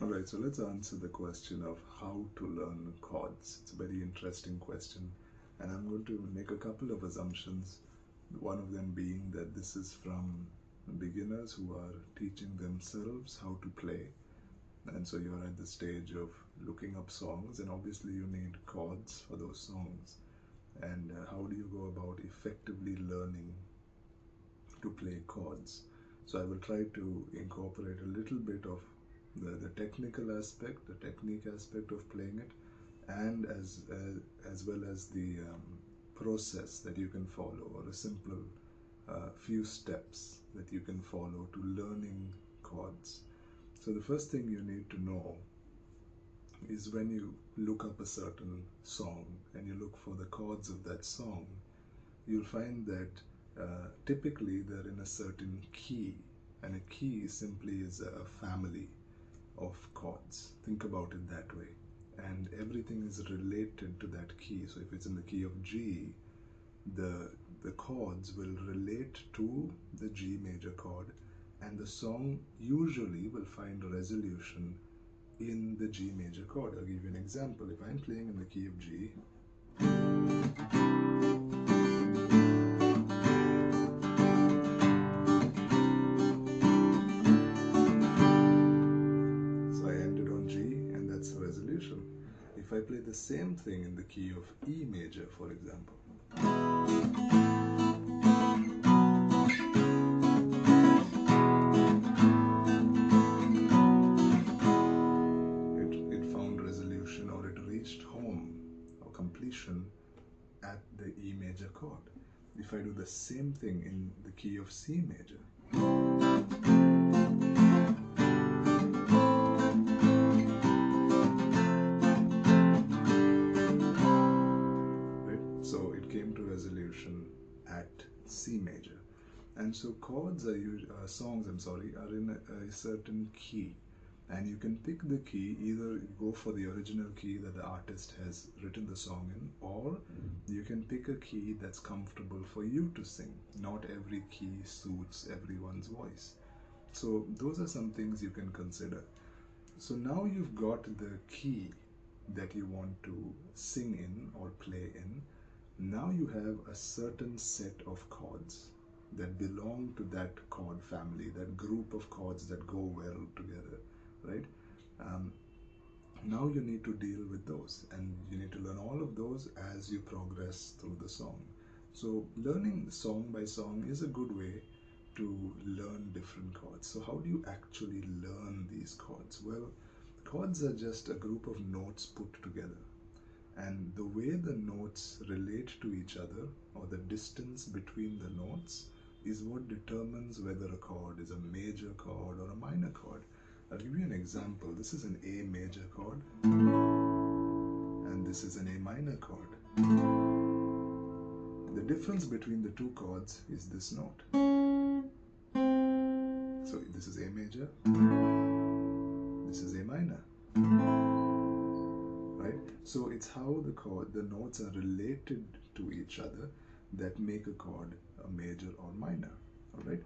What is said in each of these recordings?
Alright, so let's answer the question of how to learn chords. It's a very interesting question, and I'm going to make a couple of assumptions. One of them being that this is from beginners who are teaching themselves how to play, and so you're at the stage of looking up songs, and obviously you need chords for those songs. And how do you go about effectively learning to play chords? So I will try to incorporate a little bit of the technical aspect, the technique aspect of playing it, and as well as the process that you can follow, or a simple few steps that you can follow to learning chords. So the first thing you need to know is when you look up a certain song and you look for the chords of that song, you'll find that typically they're in a certain key, and a key simply is a family of chords. Think about it that way. And everything is related to that key. So if it's in the key of G, the chords will relate to the G major chord, and the song usually will find a resolution in the G major chord. I'll give you an example. If I'm playing in the key of G, so I ended on G, and that's the resolution. If I play the same thing in the key of E major, for example, it found resolution, or it reached home or completion at the E major chord. If I do the same thing in the key of C major, right? So it came to resolution at C major. And so chords are songs, are in a certain key, and you can pick the key. Either go for the original key that the artist has written the song in, or you can pick a key that's comfortable for you to sing. Not every key suits everyone's voice. So those are some things you can consider. So now you've got the key that you want to sing in or play in. Now you have a certain set of chords that belong to that chord family, that group of chords that go well together, right? Now you need to deal with those, and you need to learn all of those as you progress through the song. So learning song by song is a good way to learn different chords. So how do you actually learn these chords? Well, chords are just a group of notes put together, and the way the notes relate to each other, or the distance between the notes, is what determines whether a chord is a major chord or a minor chord. I'll give you an example. This is an A major chord, and this is an A minor chord. The difference between the two chords is this note. So this is A major, this is A minor, right? So it's how the notes are related to each other that make a chord a major or minor, all right?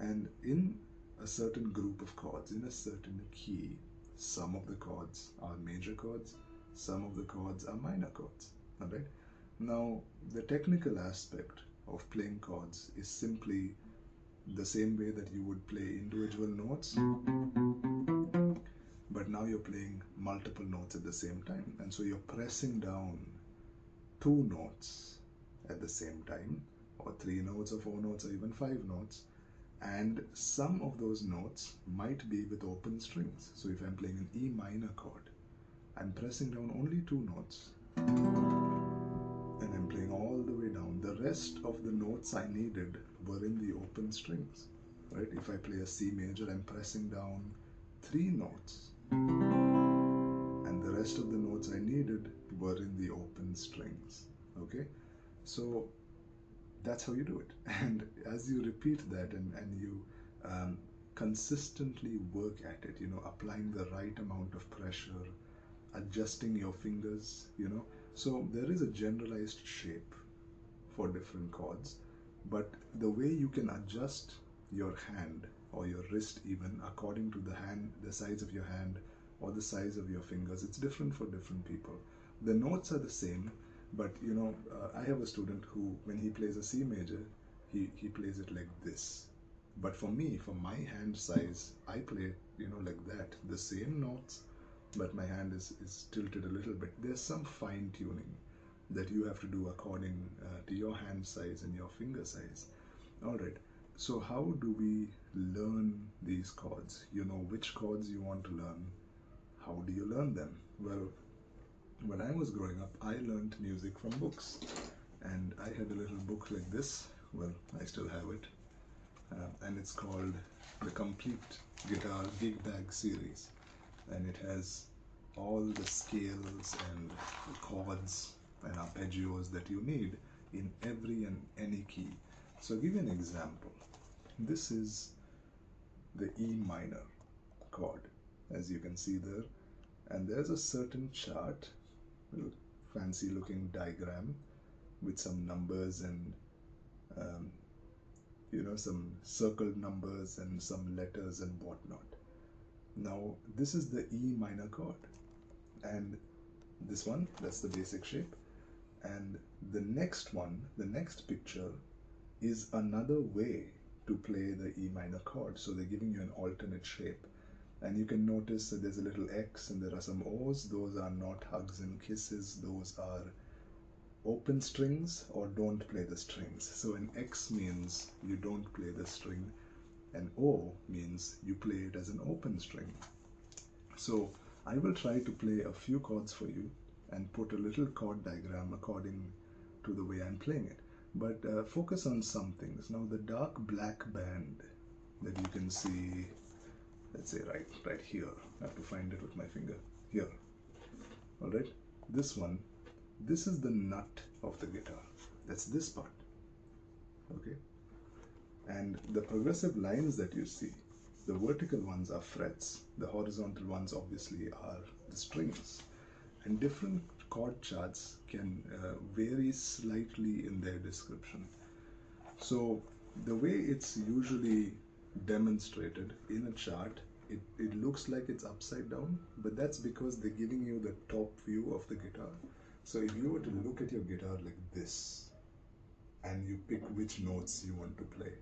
And in a certain group of chords, in a certain key, some of the chords are major chords, some of the chords are minor chords, all right? Now, the technical aspect of playing chords is simply the same way that you would play individual notes, but now you're playing multiple notes at the same time, and so you're pressing down two notes at the same time, or three notes, or four notes, or even five notes, and some of those notes might be with open strings. So if I'm playing an E minor chord, I'm pressing down only two notes, and I'm playing all the way down. The rest of the notes I needed were in the open strings, right? If I play a C major, I'm pressing down three notes, and the rest of the notes I needed were in the open strings, okay? So that's how you do it. And as you repeat that, and you consistently work at it, applying the right amount of pressure, adjusting your fingers, so there is a generalized shape for different chords, but the way you can adjust your hand or your wrist even according to the size of your hand or the size of your fingers. It's different for different people. The notes are the same, but you know, I have a student who, when he plays a C major, he plays it like this. But for me, for my hand size, I play it, you know, like that. The same notes, but my hand is tilted a little bit. There's some fine tuning that you have to do according to your hand size and your finger size. All right. So how do we learn these chords? You know which chords you want to learn. How do you learn them? Well, when I was growing up, I learned music from books. And I had a little book like this. Well, I still have it. And it's called the Complete Guitar Gig Bag Series. And it has all the scales and chords and arpeggios that you need in every and any key. So I'll give you an example. This is the E minor chord, as you can see there. And there's a certain chart, a fancy looking diagram with some numbers and you know, some circled numbers and some letters and whatnot. Now this is the E minor chord, and this one, that's the basic shape, and the next one, the next picture, is another way to play the E minor chord. So they're giving you an alternate shape, and you can notice that there's a little X and there are some O's. Those are not hugs and kisses, those are open strings or don't play the strings. So an X means you don't play the string, and O means you play it as an open string. So I will try to play a few chords for you and put a little chord diagram according to the way I'm playing it. But focus on some things. Now the dark black band that you can see, let's say right here. I have to find it with my finger. Here. Alright, this one, this is the nut of the guitar. That's this part. Okay. And the progressive lines that you see, the vertical ones are frets. The horizontal ones obviously are the strings. And different chord charts can vary slightly in their description. So the way it's usually demonstrated in a chart, it looks like it's upside down, but that's because they're giving you the top view of the guitar. So if you were to look at your guitar like this, and you pick which notes you want to play,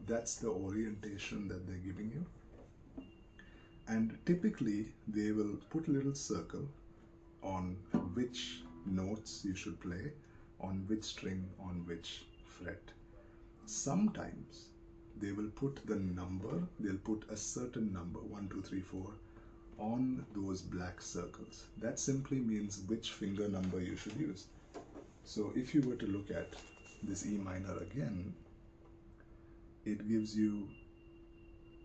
that's the orientation that they're giving you. And typically they will put a little circle on which notes you should play, on which string, on which fret. Sometimes they will put the number, they'll put a certain number, 1, 2, 3, 4, on those black circles. That simply means which finger number you should use. So if you were to look at this E minor again, it gives you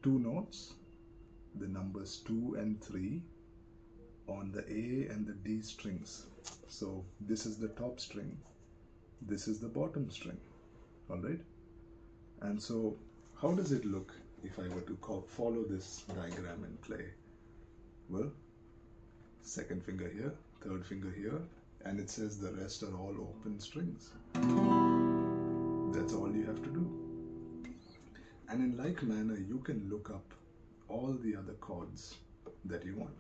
two notes, the numbers 2 and 3, on the A and the D strings. So this is the top string, this is the bottom string. All right. And so how does it look if I were to follow this diagram and play? Well, second finger here, third finger here, and it says the rest are all open strings. That's all you have to do. And in like manner, you can look up all the other chords that you want.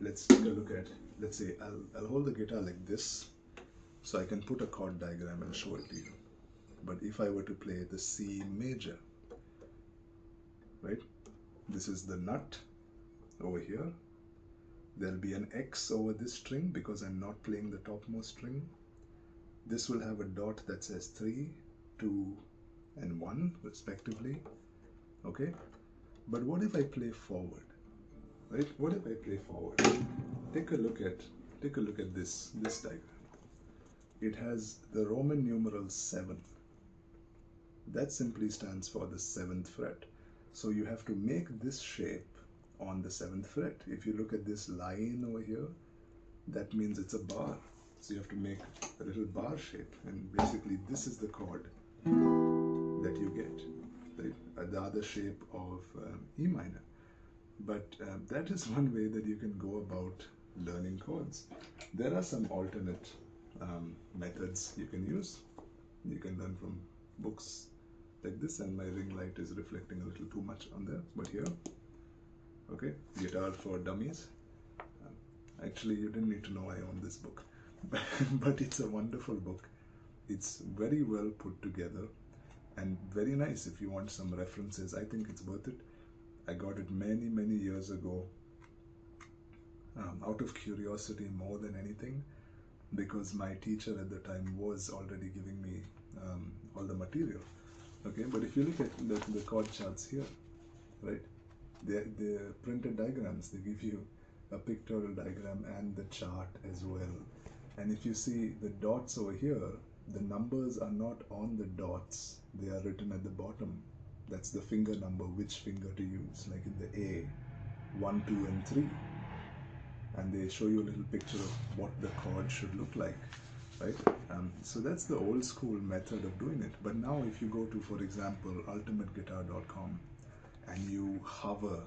Let's take a look at, let's say I'll hold the guitar like this, so I can put a chord diagram and show it to you. But if I were to play the C major, right, this is the nut over here. There'll be an X over this string because I'm not playing the topmost string. This will have a dot that says 3, 2, and 1 respectively. Okay, but what if I play forward? Right? What if I play forward? Take a look at this diagram. It has the Roman numeral 7. That simply stands for the 7th fret. So you have to make this shape on the 7th fret. If you look at this line over here, that means it's a bar. So you have to make a little bar shape, and basically this is the chord that you get, right? The other shape of E minor. But that is one way that you can go about learning chords. There are some alternate methods you can use. You can learn from books like this, and my ring light is reflecting a little too much on there, but here, okay, Guitar for Dummies. Actually, you didn't need to know I own this book. But it's a wonderful book. It's very well put together and very nice if you want some references. I think it's worth it. I got it many, many years ago, out of curiosity more than anything, because my teacher at the time was already giving me all the material. Okay, but if you look at the chord charts here, right, they're printed diagrams. They give you a pictorial diagram and the chart as well. And if you see the dots over here, the numbers are not on the dots, they are written at the bottom. That's the finger number, which finger to use, like in the A, 1, 2, and 3. And they show you a little picture of what the chord should look like, right? So that's the old school method of doing it. But now if you go to, for example, ultimateguitar.com and you hover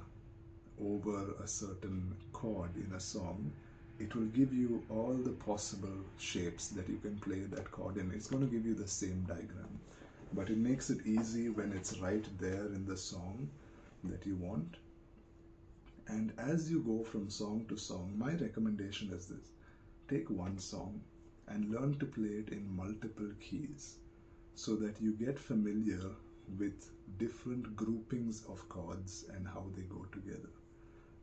over a certain chord in a song, it will give you all the possible shapes that you can play that chord in. It's going to give you the same diagram, but it makes it easy when it's right there in the song that you want. And as you go from song to song, my recommendation is this: take one song and learn to play it in multiple keys so that you get familiar with different groupings of chords and how they go together.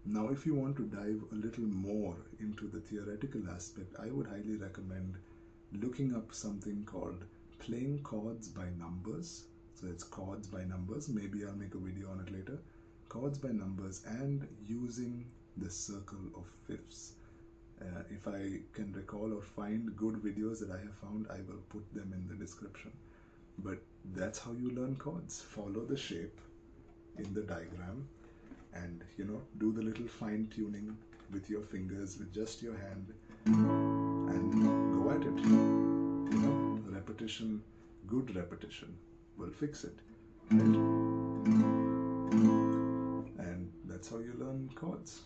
Now, if you want to dive a little more into the theoretical aspect, I would highly recommend looking up something called playing chords by numbers. So it's chords by numbers. Maybe I'll make a video on it later. Chords by numbers, and using the circle of fifths. If I can recall or find good videos that I have found, I will put them in the description. But that's how you learn chords. Follow the shape in the diagram and, do the little fine tuning with your fingers, with just your hand, and go at it. Repetition, good repetition will fix it, right? And that's how you learn chords.